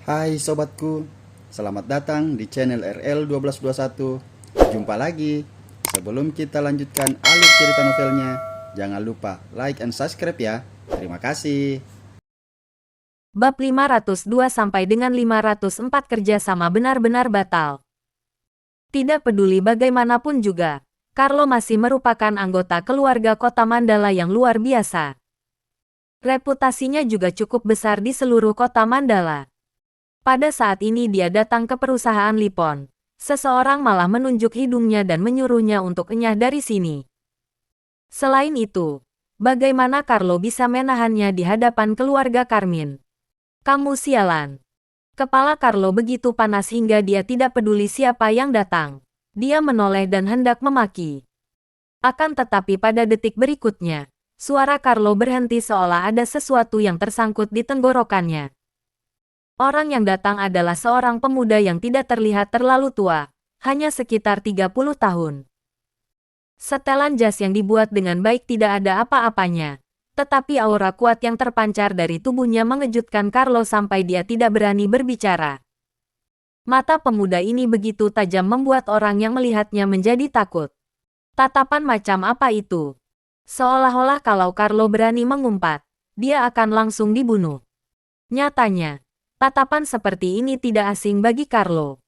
Hai sobatku, selamat datang di channel RL1221. Jumpa lagi. Sebelum kita lanjutkan alur cerita novelnya, jangan lupa like and subscribe ya. Terima kasih. Bab 502 sampai dengan 504 kerjasama benar-benar batal. Tidak peduli bagaimanapun juga, Carlo masih merupakan anggota keluarga kota Mandala yang luar biasa. Reputasinya juga cukup besar di seluruh kota Mandala. Pada saat ini dia datang ke perusahaan Lipon. Seseorang malah menunjuk hidungnya dan menyuruhnya untuk enyah dari sini. Selain itu, bagaimana Carlo bisa menahannya di hadapan keluarga Carmine? Kamu sialan. Kepala Carlo begitu panas hingga dia tidak peduli siapa yang datang. Dia menoleh dan hendak memaki. Akan tetapi pada detik berikutnya, suara Carlo berhenti seolah ada sesuatu yang tersangkut di tenggorokannya. Orang yang datang adalah seorang pemuda yang tidak terlihat terlalu tua, hanya sekitar 30 tahun. Setelan jas yang dibuat dengan baik tidak ada apa-apanya, tetapi aura kuat yang terpancar dari tubuhnya mengejutkan Carlo sampai dia tidak berani berbicara. Mata pemuda ini begitu tajam membuat orang yang melihatnya menjadi takut. Tatapan macam apa itu? Seolah-olah kalau Carlo berani mengumpat, dia akan langsung dibunuh. Nyatanya, tatapan seperti ini tidak asing bagi Carlo.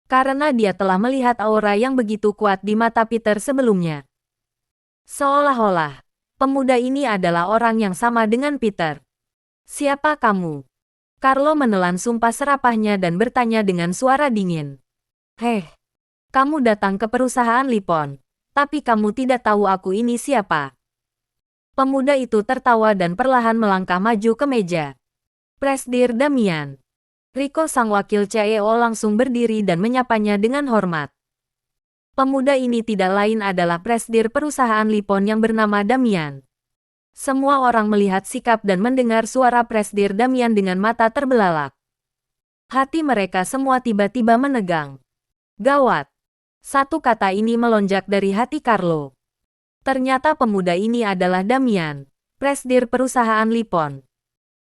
Karena dia telah melihat aura yang begitu kuat di mata Peter sebelumnya. Seolah-olah, pemuda ini adalah orang yang sama dengan Peter. Siapa kamu? Carlo menelan sumpah serapahnya dan bertanya dengan suara dingin. Heh, kamu datang ke perusahaan Lipon, tapi kamu tidak tahu aku ini siapa. Pemuda itu tertawa dan perlahan melangkah maju ke meja. Presdir Damian. Rico sang wakil CEO langsung berdiri dan menyapanya dengan hormat. Pemuda ini tidak lain adalah presdir perusahaan Lipon yang bernama Damian. Semua orang melihat sikap dan mendengar suara presdir Damian dengan mata terbelalak. Hati mereka semua tiba-tiba menegang. Gawat. Satu kata ini melonjak dari hati Carlo. Ternyata pemuda ini adalah Damian, presdir perusahaan Lipon.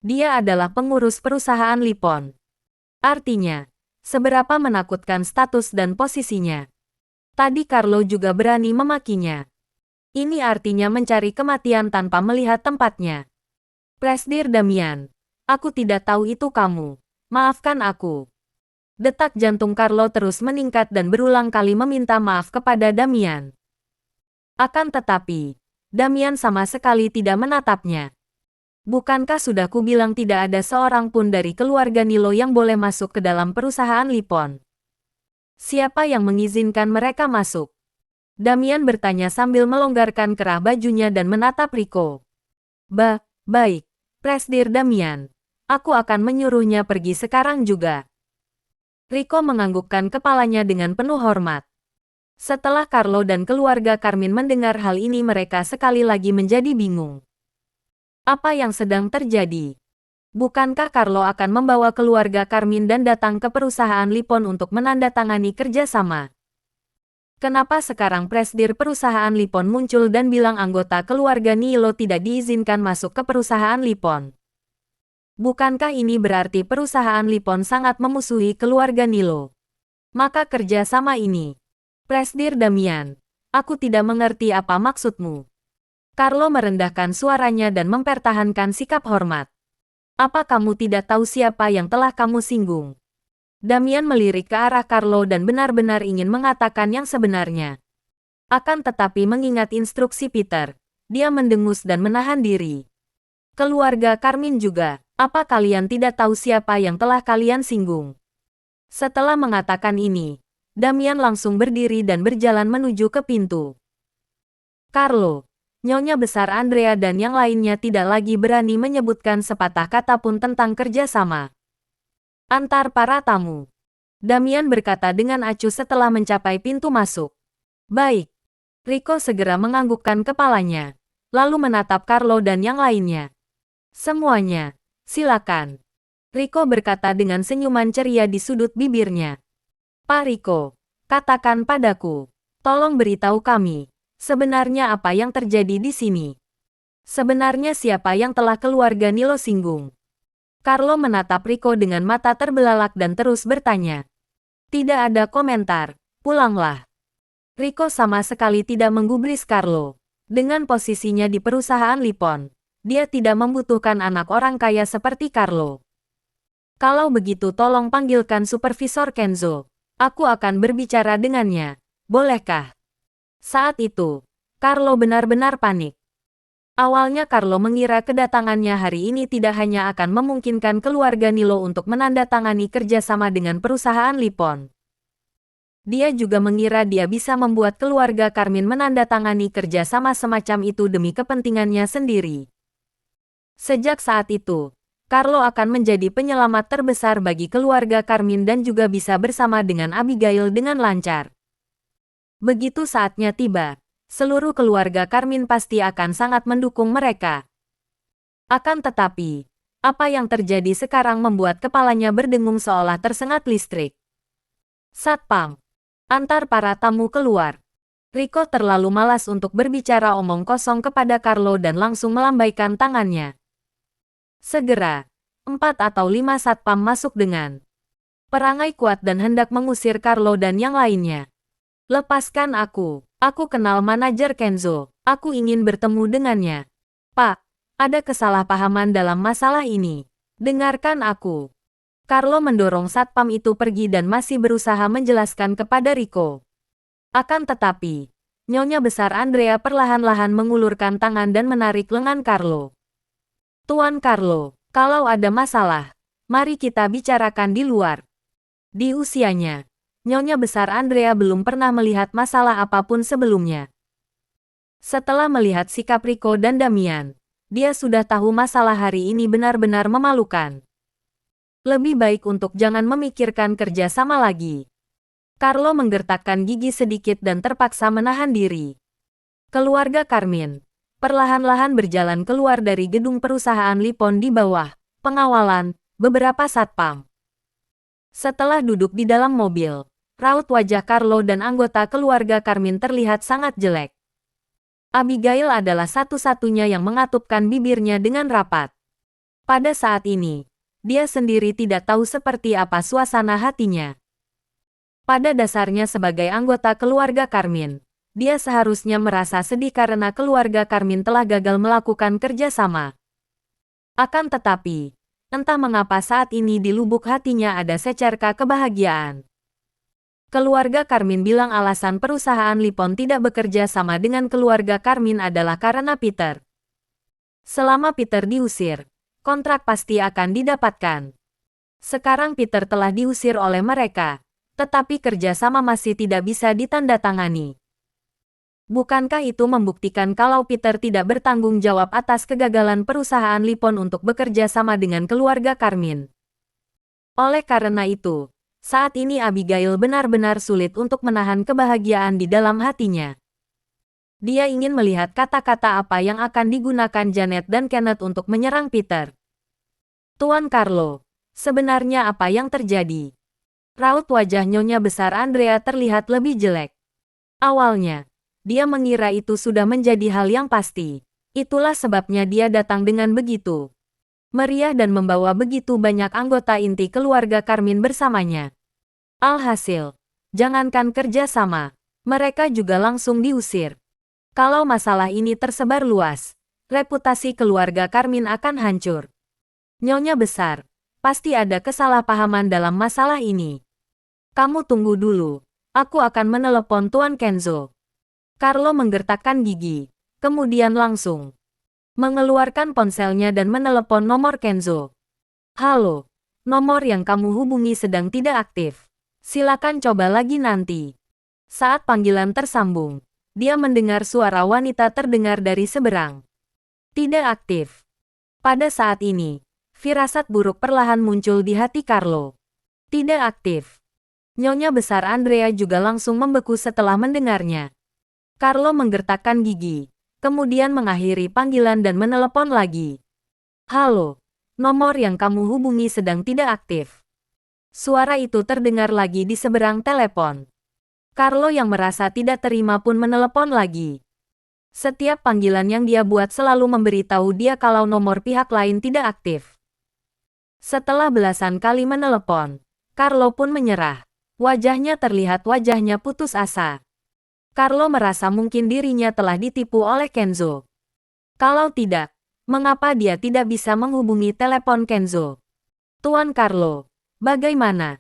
Dia adalah pengurus perusahaan Lipon. Artinya, seberapa menakutkan status dan posisinya. Tadi Carlo juga berani memakinya. Ini artinya mencari kematian tanpa melihat tempatnya. Presdir Damian, aku tidak tahu itu kamu. Maafkan aku. Detak jantung Carlo terus meningkat dan berulang kali meminta maaf kepada Damian. Akan tetapi, Damian sama sekali tidak menatapnya. Bukankah sudah kubilang tidak ada seorang pun dari keluarga Nilo yang boleh masuk ke dalam perusahaan Lipon? Siapa yang mengizinkan mereka masuk? Damian bertanya sambil melonggarkan kerah bajunya dan menatap Rico. Baik, Presdir Damian. Aku akan menyuruhnya pergi sekarang juga. Rico menganggukkan kepalanya dengan penuh hormat. Setelah Carlo dan keluarga Carmine mendengar hal ini mereka sekali lagi menjadi bingung. Apa yang sedang terjadi? Bukankah Carlo akan membawa keluarga Carmine dan datang ke perusahaan Lipon untuk menandatangani kerjasama? Kenapa sekarang presdir perusahaan Lipon muncul dan bilang anggota keluarga Nilo tidak diizinkan masuk ke perusahaan Lipon? Bukankah ini berarti perusahaan Lipon sangat memusuhi keluarga Nilo? Maka kerjasama ini. Presdir Damian, aku tidak mengerti apa maksudmu. Carlo merendahkan suaranya dan mempertahankan sikap hormat. Apa kamu tidak tahu siapa yang telah kamu singgung? Damian melirik ke arah Carlo dan benar-benar ingin mengatakan yang sebenarnya. Akan tetapi mengingat instruksi Peter, dia mendengus dan menahan diri. Keluarga Carmine juga, apa kalian tidak tahu siapa yang telah kalian singgung? Setelah mengatakan ini, Damian langsung berdiri dan berjalan menuju ke pintu. Carlo, Nyonya Besar Andrea dan yang lainnya tidak lagi berani menyebutkan sepatah kata pun tentang kerjasama antar para tamu. Damian berkata dengan acuh setelah mencapai pintu masuk. Baik. Rico segera menganggukkan kepalanya, lalu menatap Carlo dan yang lainnya. Semuanya, silakan. Rico berkata dengan senyuman ceria di sudut bibirnya. Pak Rico, katakan padaku, tolong beritahu kami. Sebenarnya apa yang terjadi di sini? Sebenarnya siapa yang telah keluarga Nilo singgung? Carlo menatap Rico dengan mata terbelalak dan terus bertanya. Tidak ada komentar, pulanglah. Rico sama sekali tidak menggubris Carlo. Dengan posisinya di perusahaan Lipon, dia tidak membutuhkan anak orang kaya seperti Carlo. Kalau begitu tolong panggilkan Supervisor Kenzo. Aku akan berbicara dengannya. Bolehkah? Saat itu, Carlo benar-benar panik. Awalnya Carlo mengira kedatangannya hari ini tidak hanya akan memungkinkan keluarga Nilo untuk menandatangani kerjasama dengan perusahaan Lipon. Dia juga mengira dia bisa membuat keluarga Carmine menandatangani kerjasama semacam itu demi kepentingannya sendiri. Sejak saat itu, Carlo akan menjadi penyelamat terbesar bagi keluarga Carmine dan juga bisa bersama dengan Abigail dengan lancar. Begitu saatnya tiba, seluruh keluarga Carmine pasti akan sangat mendukung mereka. Akan tetapi, apa yang terjadi sekarang membuat kepalanya berdengung seolah tersengat listrik. Satpam. Antar para tamu keluar. Rico terlalu malas untuk berbicara omong kosong kepada Carlo dan langsung melambaikan tangannya. Segera, 4 atau 5 satpam masuk dengan perangai kuat dan hendak mengusir Carlo dan yang lainnya. Lepaskan aku. Aku kenal manajer Kenzo. Aku ingin bertemu dengannya. Pak, ada kesalahpahaman dalam masalah ini. Dengarkan aku. Carlo mendorong satpam itu pergi dan masih berusaha menjelaskan kepada Rico. Akan tetapi, Nyonya Besar Andrea perlahan-lahan mengulurkan tangan dan menarik lengan Carlo. Tuan Carlo, kalau ada masalah, mari kita bicarakan di luar. Di usianya, Nyonya Besar Andrea belum pernah melihat masalah apapun sebelumnya. Setelah melihat sikap Rico dan Damian, dia sudah tahu masalah hari ini benar-benar memalukan. Lebih baik untuk jangan memikirkan kerja sama lagi. Carlo menggertakkan gigi sedikit dan terpaksa menahan diri. Keluarga Carmine perlahan-lahan berjalan keluar dari gedung perusahaan Lipon di bawah pengawalan beberapa satpam. Setelah duduk di dalam mobil, raut wajah Carlo dan anggota keluarga Carmine terlihat sangat jelek. Abigail adalah satu-satunya yang mengatupkan bibirnya dengan rapat. Pada saat ini, dia sendiri tidak tahu seperti apa suasana hatinya. Pada dasarnya sebagai anggota keluarga Carmine, dia seharusnya merasa sedih karena keluarga Carmine telah gagal melakukan kerjasama. Akan tetapi, entah mengapa saat ini di lubuk hatinya ada secerca kebahagiaan. Keluarga Carmine bilang alasan perusahaan Lipon tidak bekerja sama dengan keluarga Carmine adalah karena Peter. Selama Peter diusir, kontrak pasti akan didapatkan. Sekarang Peter telah diusir oleh mereka, tetapi kerjasama masih tidak bisa ditandatangani. Bukankah itu membuktikan kalau Peter tidak bertanggung jawab atas kegagalan perusahaan Lipon untuk bekerja sama dengan keluarga Carmine? Oleh karena itu, saat ini Abigail benar-benar sulit untuk menahan kebahagiaan di dalam hatinya. Dia ingin melihat kata-kata apa yang akan digunakan Janet dan Kenneth untuk menyerang Peter. Tuan Carlo, sebenarnya apa yang terjadi? Raut wajah Nyonya Besar Andrea terlihat lebih jelek. Awalnya, dia mengira itu sudah menjadi hal yang pasti. Itulah sebabnya dia datang dengan begitu meriah dan membawa begitu banyak anggota inti keluarga Carmine bersamanya. Alhasil, jangankan kerja sama, mereka juga langsung diusir. Kalau masalah ini tersebar luas, reputasi keluarga Carmine akan hancur. Nyonya Besar, pasti ada kesalahpahaman dalam masalah ini. Kamu tunggu dulu, aku akan menelepon Tuan Kenzo. Carlo menggertakkan gigi, kemudian langsung mengeluarkan ponselnya dan menelepon nomor Kenzo. Halo, nomor yang kamu hubungi sedang tidak aktif. Silakan coba lagi nanti. Saat panggilan tersambung, dia mendengar suara wanita terdengar dari seberang. Tidak aktif. Pada saat ini, firasat buruk perlahan muncul di hati Carlo. Tidak aktif. Nyonya Besar Andrea juga langsung membeku setelah mendengarnya. Carlo menggertakkan gigi, kemudian mengakhiri panggilan dan menelepon lagi. Halo, nomor yang kamu hubungi sedang tidak aktif. Suara itu terdengar lagi di seberang telepon. Carlo yang merasa tidak terima pun menelepon lagi. Setiap panggilan yang dia buat selalu memberitahu dia kalau nomor pihak lain tidak aktif. Setelah belasan kali menelepon, Carlo pun menyerah. Wajahnya terlihat wajahnya putus asa. Carlo merasa mungkin dirinya telah ditipu oleh Kenzo. Kalau tidak, mengapa dia tidak bisa menghubungi telepon Kenzo? Tuan Carlo, bagaimana?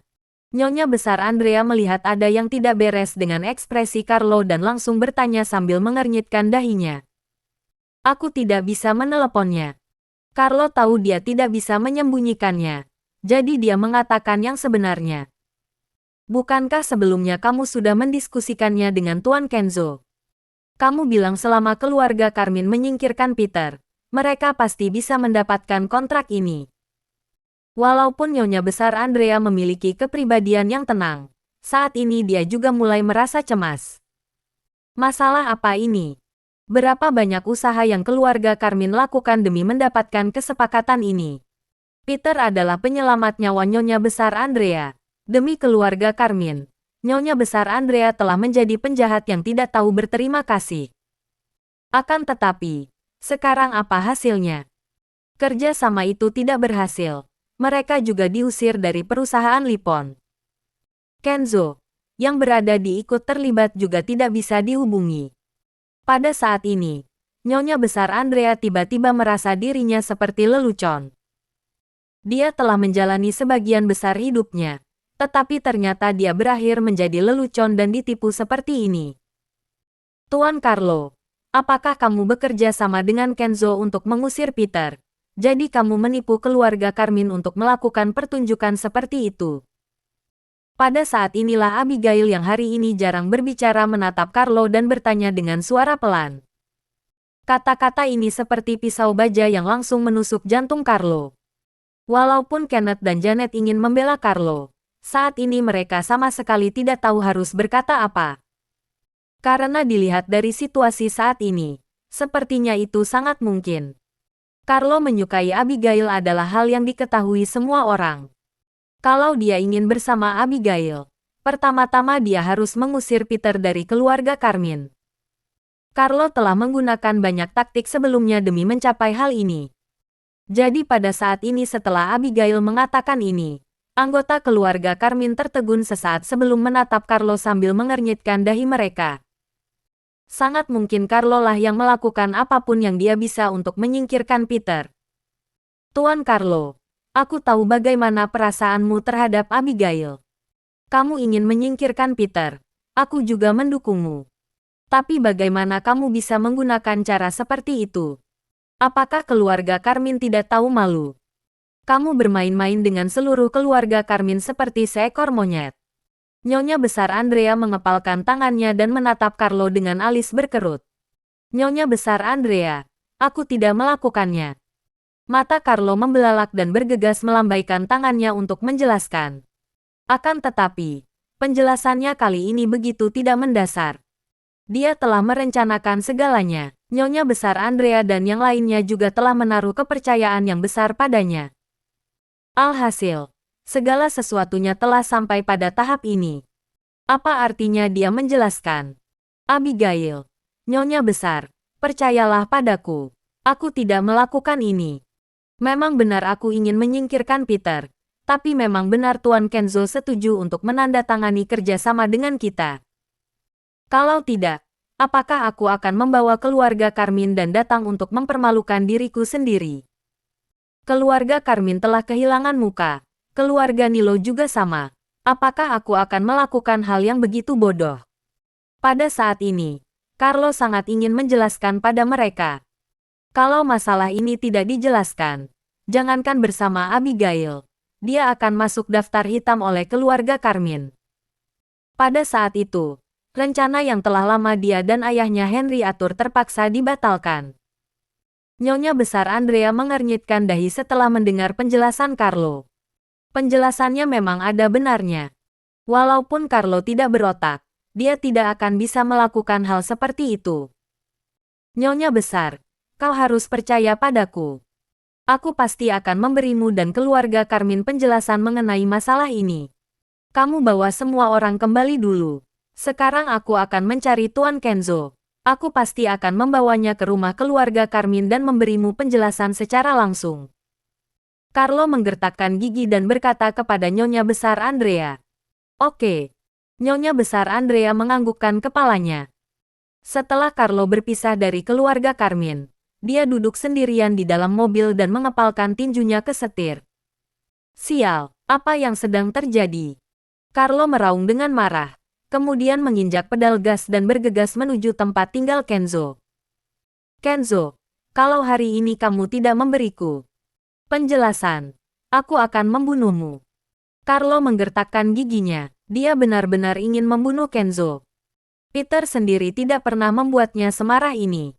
Nyonya besar Andrea melihat ada yang tidak beres dengan ekspresi Carlo dan langsung bertanya sambil mengernyitkan dahinya. Aku tidak bisa meneleponnya. Carlo tahu dia tidak bisa menyembunyikannya. Jadi dia mengatakan yang sebenarnya. Bukankah sebelumnya kamu sudah mendiskusikannya dengan Tuan Kenzo? Kamu bilang selama keluarga Carmine menyingkirkan Peter, mereka pasti bisa mendapatkan kontrak ini. Walaupun Nyonya besar Andrea memiliki kepribadian yang tenang, saat ini dia juga mulai merasa cemas. Masalah apa ini? Berapa banyak usaha yang keluarga Carmine lakukan demi mendapatkan kesepakatan ini? Peter adalah penyelamat nyawa Nyonya besar Andrea. Demi keluarga Carmine, Nyonya besar Andrea telah menjadi penjahat yang tidak tahu berterima kasih. Akan tetapi, sekarang apa hasilnya? Kerja sama itu tidak berhasil. Mereka juga diusir dari perusahaan Lipon. Kenzo, yang berada di ikut terlibat juga tidak bisa dihubungi. Pada saat ini, Nyonya besar Andrea tiba-tiba merasa dirinya seperti lelucon. Dia telah menjalani sebagian besar hidupnya, tetapi ternyata dia berakhir menjadi lelucon dan ditipu seperti ini. Tuan Carlo, apakah kamu bekerja sama dengan Kenzo untuk mengusir Peter? Jadi kamu menipu keluarga Carmine untuk melakukan pertunjukan seperti itu. Pada saat inilah Abigail yang hari ini jarang berbicara menatap Carlo dan bertanya dengan suara pelan. Kata-kata ini seperti pisau baja yang langsung menusuk jantung Carlo. Walaupun Kenneth dan Janet ingin membela Carlo, saat ini mereka sama sekali tidak tahu harus berkata apa. Karena dilihat dari situasi saat ini, sepertinya itu sangat mungkin. Carlo menyukai Abigail adalah hal yang diketahui semua orang. Kalau dia ingin bersama Abigail, pertama-tama dia harus mengusir Peter dari keluarga Carmine. Carlo telah menggunakan banyak taktik sebelumnya demi mencapai hal ini. Jadi pada saat ini setelah Abigail mengatakan ini, anggota keluarga Carmine tertegun sesaat sebelum menatap Carlo sambil mengernyitkan dahi mereka. Sangat mungkin Carlo lah yang melakukan apapun yang dia bisa untuk menyingkirkan Peter. Tuan Carlo, aku tahu bagaimana perasaanmu terhadap Abigail. Kamu ingin menyingkirkan Peter. Aku juga mendukungmu. Tapi bagaimana kamu bisa menggunakan cara seperti itu? Apakah keluarga Carmine tidak tahu malu? Kamu bermain-main dengan seluruh keluarga Carmine seperti seekor monyet. Nyonya besar Andrea mengepalkan tangannya dan menatap Carlo dengan alis berkerut. Nyonya besar Andrea, aku tidak melakukannya. Mata Carlo membelalak dan bergegas melambaikan tangannya untuk menjelaskan. Akan tetapi, penjelasannya kali ini begitu tidak mendasar. Dia telah merencanakan segalanya. Nyonya besar Andrea dan yang lainnya juga telah menaruh kepercayaan yang besar padanya. Alhasil, segala sesuatunya telah sampai pada tahap ini. Apa artinya dia menjelaskan? Abigail, Nyonya besar, percayalah padaku. Aku tidak melakukan ini. Memang benar aku ingin menyingkirkan Peter, tapi memang benar Tuan Kenzo setuju untuk menandatangani kerjasama dengan kita. Kalau tidak, apakah aku akan membawa keluarga Carmine dan datang untuk mempermalukan diriku sendiri? Keluarga Carmine telah kehilangan muka. Keluarga Nilo juga sama. Apakah aku akan melakukan hal yang begitu bodoh? Pada saat ini, Carlo sangat ingin menjelaskan pada mereka. Kalau masalah ini tidak dijelaskan, jangankan bersama Abigail, dia akan masuk daftar hitam oleh keluarga Carmine. Pada saat itu, rencana yang telah lama dia dan ayahnya Henry atur terpaksa dibatalkan. Nyonya besar Andrea mengernyitkan dahi setelah mendengar penjelasan Carlo. Penjelasannya memang ada benarnya. Walaupun Carlo tidak berotak, dia tidak akan bisa melakukan hal seperti itu. Nyonya besar, kau harus percaya padaku. Aku pasti akan memberimu dan keluarga Carmine penjelasan mengenai masalah ini. Kamu bawa semua orang kembali dulu. Sekarang aku akan mencari Tuan Kenzo. Aku pasti akan membawanya ke rumah keluarga Carmine dan memberimu penjelasan secara langsung. Carlo menggertakkan gigi dan berkata kepada Nyonya Besar Andrea. Oke. Nyonya Besar Andrea menganggukkan kepalanya. Setelah Carlo berpisah dari keluarga Carmine, dia duduk sendirian di dalam mobil dan mengepalkan tinjunya ke setir. Sial, apa yang sedang terjadi? Carlo meraung dengan marah, kemudian menginjak pedal gas dan bergegas menuju tempat tinggal Kenzo. Kenzo, kalau hari ini kamu tidak memberiku penjelasan, aku akan membunuhmu. Carlo menggertakkan giginya, dia benar-benar ingin membunuh Kenzo. Peter sendiri tidak pernah membuatnya semarah ini.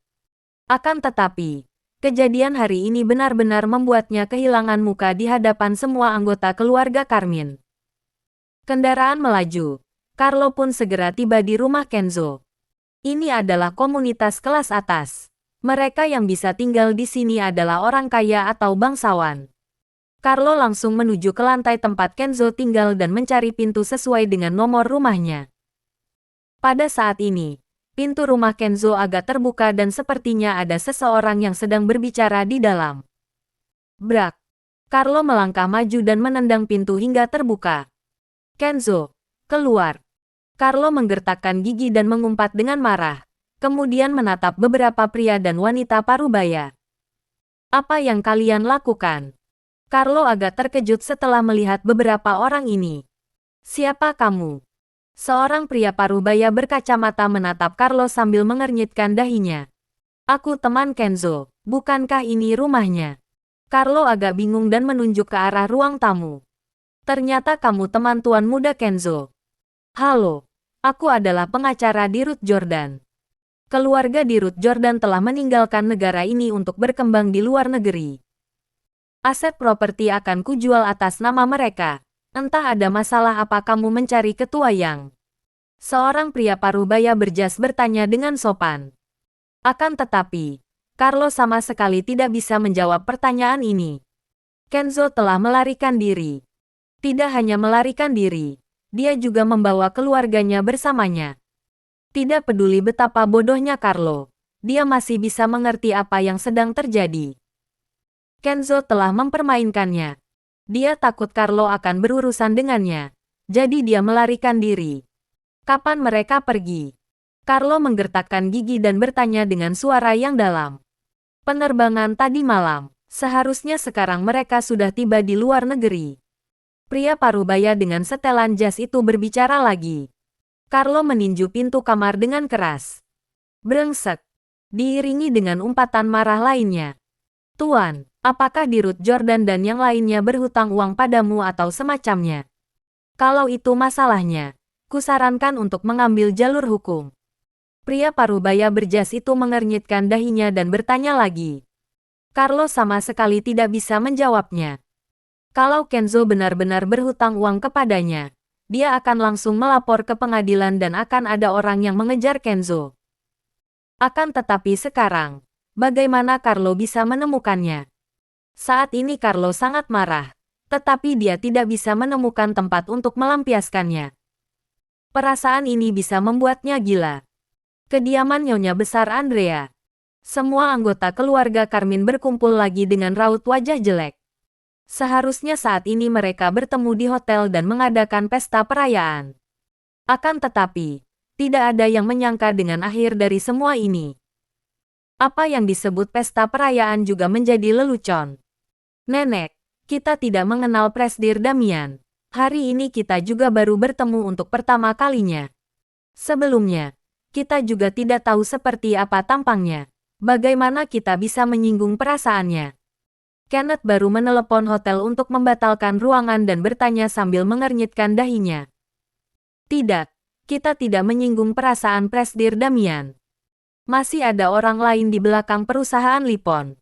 Akan tetapi, kejadian hari ini benar-benar membuatnya kehilangan muka di hadapan semua anggota keluarga Carmine. Kendaraan melaju. Carlo pun segera tiba di rumah Kenzo. Ini adalah komunitas kelas atas. Mereka yang bisa tinggal di sini adalah orang kaya atau bangsawan. Carlo langsung menuju ke lantai tempat Kenzo tinggal dan mencari pintu sesuai dengan nomor rumahnya. Pada saat ini, pintu rumah Kenzo agak terbuka dan sepertinya ada seseorang yang sedang berbicara di dalam. Brak! Carlo melangkah maju dan menendang pintu hingga terbuka. Kenzo, keluar! Carlo menggertakkan gigi dan mengumpat dengan marah, kemudian menatap beberapa pria dan wanita parubaya. Apa yang kalian lakukan? Carlo agak terkejut setelah melihat beberapa orang ini. Siapa kamu? Seorang pria parubaya berkacamata menatap Carlo sambil mengernyitkan dahinya. Aku teman Kenzo, bukankah ini rumahnya? Carlo agak bingung dan menunjuk ke arah ruang tamu. Ternyata kamu teman tuan muda Kenzo. Halo, aku adalah pengacara Dirut Jordan. Keluarga Dirut Jordan telah meninggalkan negara ini untuk berkembang di luar negeri. Aset properti akan kujual atas nama mereka. Entah ada masalah apa kamu mencari ketua yang? Seorang pria parubaya berjas bertanya dengan sopan. Akan tetapi, Carlo sama sekali tidak bisa menjawab pertanyaan ini. Kenzo telah melarikan diri. Tidak hanya melarikan diri, dia juga membawa keluarganya bersamanya. Tidak peduli betapa bodohnya Carlo, dia masih bisa mengerti apa yang sedang terjadi. Kenzo telah mempermainkannya. Dia takut Carlo akan berurusan dengannya, jadi dia melarikan diri. Kapan mereka pergi? Carlo menggertakkan gigi dan bertanya dengan suara yang dalam. Penerbangan tadi malam, seharusnya sekarang mereka sudah tiba di luar negeri. Pria parubaya dengan setelan jas itu berbicara lagi. Carlo meninju pintu kamar dengan keras. Brengsek. Diiringi dengan umpatan marah lainnya. Tuan, apakah Dirut Jordan dan yang lainnya berhutang uang padamu atau semacamnya? Kalau itu masalahnya, kusarankan untuk mengambil jalur hukum. Pria parubaya berjas itu mengernyitkan dahinya dan bertanya lagi. Carlo sama sekali tidak bisa menjawabnya. Kalau Kenzo benar-benar berhutang uang kepadanya, dia akan langsung melapor ke pengadilan dan akan ada orang yang mengejar Kenzo. Akan tetapi sekarang, bagaimana Carlo bisa menemukannya? Saat ini Carlo sangat marah, tetapi dia tidak bisa menemukan tempat untuk melampiaskannya. Perasaan ini bisa membuatnya gila. Kediaman Nyonya Besar Andrea. Semua anggota keluarga Carmine berkumpul lagi dengan raut wajah jelek. Seharusnya saat ini mereka bertemu di hotel dan mengadakan pesta perayaan. Akan tetapi, tidak ada yang menyangka dengan akhir dari semua ini. Apa yang disebut pesta perayaan juga menjadi lelucon. Nenek, kita tidak mengenal Presdir Damian. Hari ini kita juga baru bertemu untuk pertama kalinya. Sebelumnya, kita juga tidak tahu seperti apa tampangnya. Bagaimana kita bisa menyinggung perasaannya? Kenneth baru menelepon hotel untuk membatalkan ruangan dan bertanya sambil mengernyitkan dahinya. Tidak, kita tidak menyinggung perasaan Presdir Damian. Masih ada orang lain di belakang perusahaan Lipon.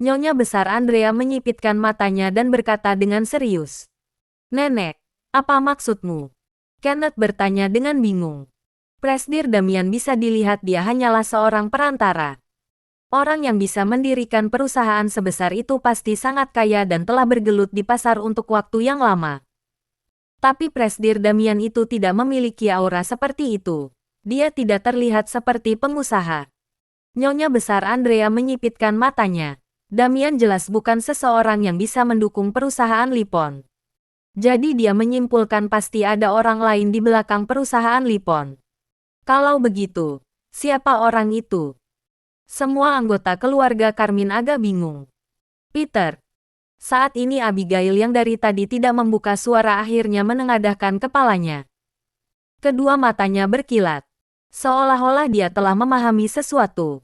Nyonya Besar Andrea menyipitkan matanya dan berkata dengan serius. Nenek, apa maksudmu? Kenneth bertanya dengan bingung. Presdir Damian bisa dilihat dia hanyalah seorang perantara. Orang yang bisa mendirikan perusahaan sebesar itu pasti sangat kaya dan telah bergelut di pasar untuk waktu yang lama. Tapi Presdir Damian itu tidak memiliki aura seperti itu. Dia tidak terlihat seperti pengusaha. Nyonya Besar Andrea menyipitkan matanya. Damian jelas bukan seseorang yang bisa mendukung perusahaan Lipon. Jadi dia menyimpulkan pasti ada orang lain di belakang perusahaan Lipon. Kalau begitu, siapa orang itu? Semua anggota keluarga Carmine agak bingung. Peter. Saat ini Abigail yang dari tadi tidak membuka suara akhirnya menengadahkan kepalanya. Kedua matanya berkilat. Seolah-olah dia telah memahami sesuatu.